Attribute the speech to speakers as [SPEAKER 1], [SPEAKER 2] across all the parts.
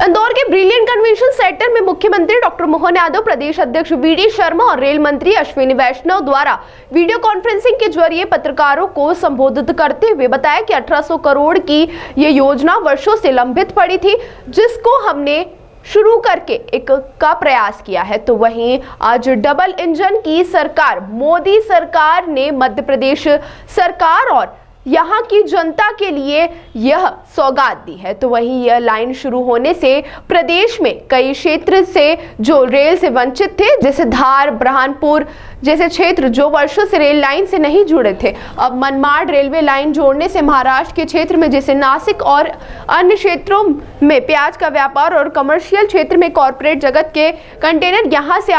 [SPEAKER 1] इंदौर के brilliant convention centre में मुख्यमंत्री डॉक्टर मोहन यादव, प्रदेश अध्यक्ष वीडी शर्मा और रेल मंत्री अश्विनी वैष्णव द्वारा वीडियो कॉन्फ्रेंसिंग के जरिए पत्रकारों को संबोधित करते हुए बताया कि 1800 करोड़ की ये योजना वर्षों से लंबित पड़ी थी, जिसको हमने शुरू करके एक का प्रयास किया है। तो वहीं आज डबल इंजन की सरकार मोदी सरकार ने मध्य प्रदेश सरकार और यहाँ की जनता के लिए यह सौगात दी है। तो वहीं यह लाइन शुरू होने से प्रदेश में कई क्षेत्र से जो रेल से वंचित थे, जैसे धार, बुरहानपुर जैसे क्षेत्र जो वर्षों से रेल लाइन से नहीं जुड़े थे, अब मनमाड़ रेलवे लाइन जोड़ने से महाराष्ट्र के क्षेत्र में जैसे नासिक और अन्य क्षेत्रों में प्याज का व्यापार और कमर्शियल क्षेत्र में कॉरपोरेट जगत के कंटेनर यहाँ से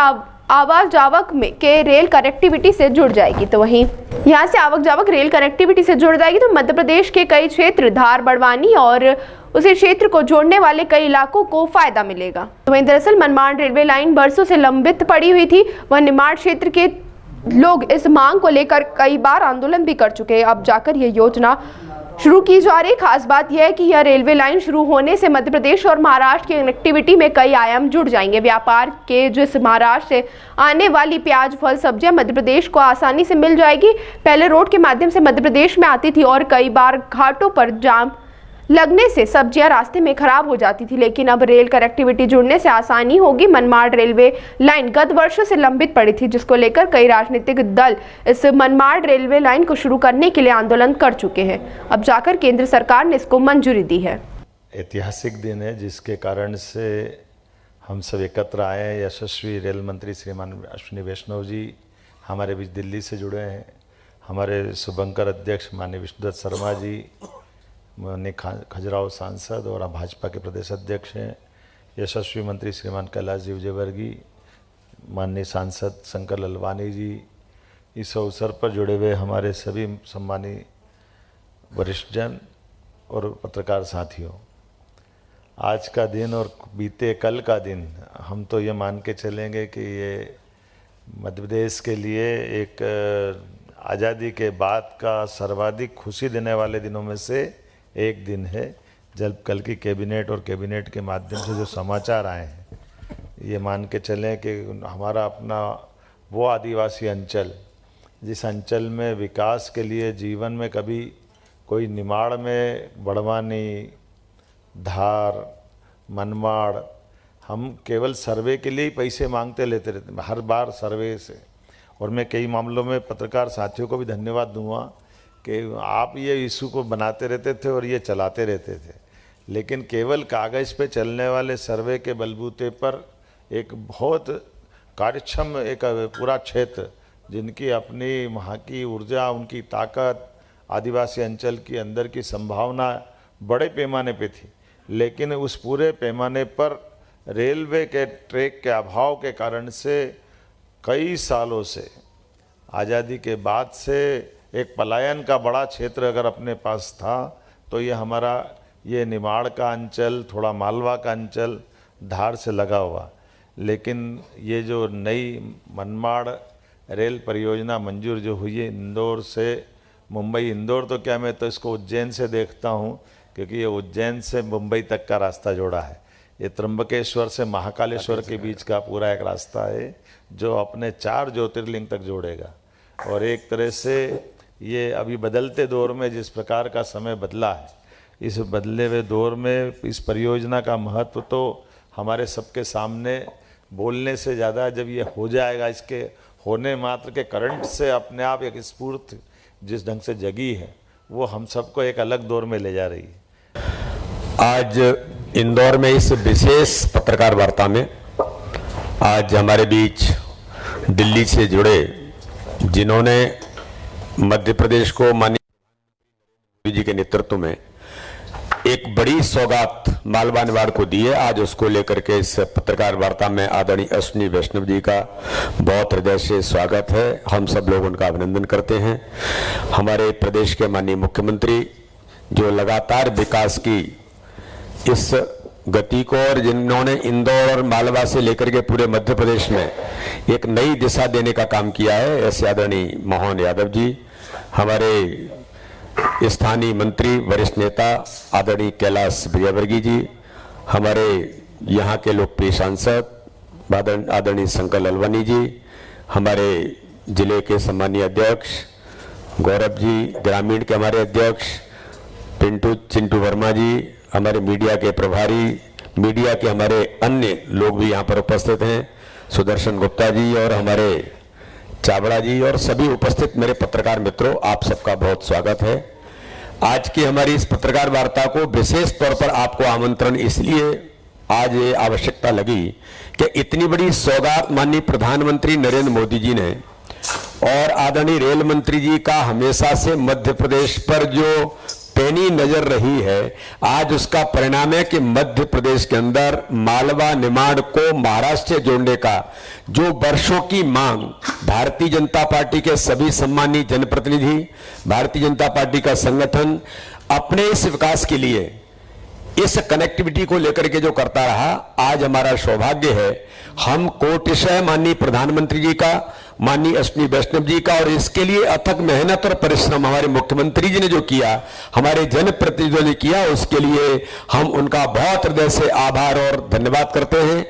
[SPEAKER 1] आवाज जावक में के रेल कनेक्टिविटी से जुड़ जाएगी। तो वहीं यहाँ से आवक जावक रेल कनेक्टिविटी से जुड़ जाएगी तो मध्य प्रदेश के कई क्षेत्र, धार, बड़वानी और उसी क्षेत्र को जोड़ने वाले कई इलाकों को फायदा मिलेगा। तो वहीं दरअसल मनमाड़ रेलवे लाइन बरसों से लंबित पड़ी हुई थी। वह निमाड़ क्षेत्र के लोग इस मांग को लेकर कई बार आंदोलन भी कर चुके हैं। अब जाकर यह योजना शुरू की जा रही। खास बात यह है कि यह रेलवे लाइन शुरू होने से मध्य प्रदेश और महाराष्ट्र की कनेक्टिविटी में कई आयाम जुड़ जाएंगे। व्यापार के जिस महाराष्ट्र से आने वाली प्याज, फल, सब्जियां मध्य प्रदेश को आसानी से मिल जाएगी। पहले रोड के माध्यम से मध्य प्रदेश में आती थी और कई बार घाटों पर जाम लगने से सब्जियां रास्ते में खराब हो जाती थी, लेकिन अब रेल कनेक्टिविटी जुड़ने से आसानी होगी। मनमाड़ रेलवे लाइन गत वर्षों से लंबित पड़ी थी, जिसको लेकर कई राजनीतिक दल इस मनमाड़ रेलवे लाइन को शुरू करने के लिए आंदोलन कर चुके हैं। अब जाकर केंद्र सरकार ने इसको मंजूरी दी है।
[SPEAKER 2] ऐतिहासिक दिन है जिसके कारण से हम सब एकत्र आए हैं। यशस्वी रेल मंत्री श्रीमान अश्विनी वैष्णव जी हमारे बीच दिल्ली से जुड़े हैं। हमारे शुभंकर अध्यक्ष माननीय विष्णुदत्त शर्मा जी, माननीय खजुराहो सांसद और भाजपा के प्रदेश अध्यक्ष हैं। यशस्वी मंत्री श्रीमान कैलाश जी विजयवर्गीय, माननीय सांसद शंकर ललवानी जी, इस अवसर पर जुड़े हुए हमारे सभी सम्मानीय वरिष्ठ जन और पत्रकार साथियों, आज का दिन और बीते कल का दिन हम तो ये मान के चलेंगे कि ये मध्य प्रदेश के लिए एक आज़ादी के बाद का सर्वाधिक खुशी देने वाले दिनों में से एक दिन है, जब कल की कैबिनेट और कैबिनेट के माध्यम से जो समाचार आए हैं, ये मान के चलें कि हमारा अपना वो आदिवासी अंचल, जिस अंचल में विकास के लिए जीवन में कभी कोई निमाड़ में, बड़वानी, धार, मनमाड़, हम केवल सर्वे के लिए ही पैसे मांगते लेते रहते हर बार सर्वे से। और मैं कई मामलों में पत्रकार साथियों को भी धन्यवाद दूंगा कि आप ये इशू को बनाते रहते थे और ये चलाते रहते थे, लेकिन केवल कागज़ पे चलने वाले सर्वे के बलबूते पर एक बहुत कार्यक्षम एक पूरा क्षेत्र, जिनकी अपनी वहाँ की ऊर्जा, उनकी ताकत, आदिवासी अंचल की अंदर की संभावना बड़े पैमाने पे थी, लेकिन उस पूरे पैमाने पर रेलवे के ट्रैक के अभाव के कारण से कई सालों से, आज़ादी के बाद से एक पलायन का बड़ा क्षेत्र अगर अपने पास था तो ये हमारा ये निमाड़ का अंचल, थोड़ा मालवा का अंचल, धार से लगा हुआ। लेकिन ये जो नई मनमाड़ रेल परियोजना मंजूर जो हुई है इंदौर से मुंबई, इंदौर तो क्या, मैं तो इसको उज्जैन से देखता हूँ, क्योंकि ये उज्जैन से मुंबई तक का रास्ता जोड़ा है। ये त्र्यंबकेश्वर से महाकालेश्वर के बीच का पूरा एक रास्ता है जो अपने 4 ज्योतिर्लिंग तक जोड़ेगा। और एक तरह से ये अभी बदलते दौर में जिस प्रकार का समय बदला है, इस बदले हुए दौर में इस परियोजना का महत्व तो हमारे सबके सामने बोलने से ज़्यादा जब ये हो जाएगा, इसके होने मात्र के करंट से अपने आप एक स्फूर्ति जिस ढंग से जगी है, वो हम सबको एक अलग दौर में ले जा रही है।
[SPEAKER 3] आज इंदौर में इस विशेष पत्रकार वार्ता में आज हमारे बीच दिल्ली से जुड़े, जिन्होंने मध्य प्रदेश को माननीय मोदी जी के नेतृत्व में एक बड़ी सौगात मालवा निमाड़ को दी है, आज उसको लेकर के इस पत्रकार वार्ता में आदरणीय अश्विनी वैष्णव जी का बहुत हृदय से स्वागत है। हम सब लोग उनका अभिनंदन करते हैं। हमारे प्रदेश के माननीय मुख्यमंत्री जो लगातार विकास की इस गति को, और जिन्होंने इंदौर और मालवा से लेकर के पूरे मध्य प्रदेश में एक नई दिशा देने का काम किया है, ऐसे आदरणीय मोहन यादव जी, हमारे स्थानीय मंत्री, वरिष्ठ नेता आदरणीय कैलाश विजयवर्गीय जी, हमारे यहाँ के लोकप्रिय सांसद आदरणीय शंकर ललवानी जी, हमारे जिले के सम्मानीय अध्यक्ष गौरव जी, ग्रामीण के हमारे अध्यक्ष चिंटू वर्मा जी, हमारे मीडिया के प्रभारी, मीडिया के हमारे अन्य लोग भी यहाँ पर उपस्थित हैं, सुदर्शन गुप्ता जी और हमारे चावड़ा जी और सभी उपस्थित मेरे पत्रकार मित्रों, आप सबका बहुत स्वागत है। आज की हमारी इस पत्रकार वार्ता को विशेष तौर पर आपको आमंत्रण इसलिए आज ये आवश्यकता लगी कि इतनी बड़ी सौगात माननीय प्रधानमंत्री नरेंद्र मोदी जी ने और आदरणीय रेल मंत्री जी का हमेशा से मध्य प्रदेश पर जो पैनी नजर रही है, आज उसका परिणाम है कि मध्य प्रदेश के अंदर मालवा निमाड़ को महाराष्ट्र से जोड़ने का जो वर्षों की मांग भारतीय जनता पार्टी के सभी सम्मानीय जनप्रतिनिधि, भारतीय जनता पार्टी का संगठन अपने इस विकास के लिए इस कनेक्टिविटी को लेकर के जो करता रहा, आज हमारा सौभाग्य है हम कोटिशः माननीय प्रधानमंत्री जी का, माननीय अश्विनी वैष्णव जी का और इसके लिए अथक मेहनत और परिश्रम हमारे मुख्यमंत्री जी ने जो किया, हमारे जनप्रतिनिधियों ने किया, उसके लिए हम उनका बहुत हृदय से आभार और धन्यवाद करते हैं।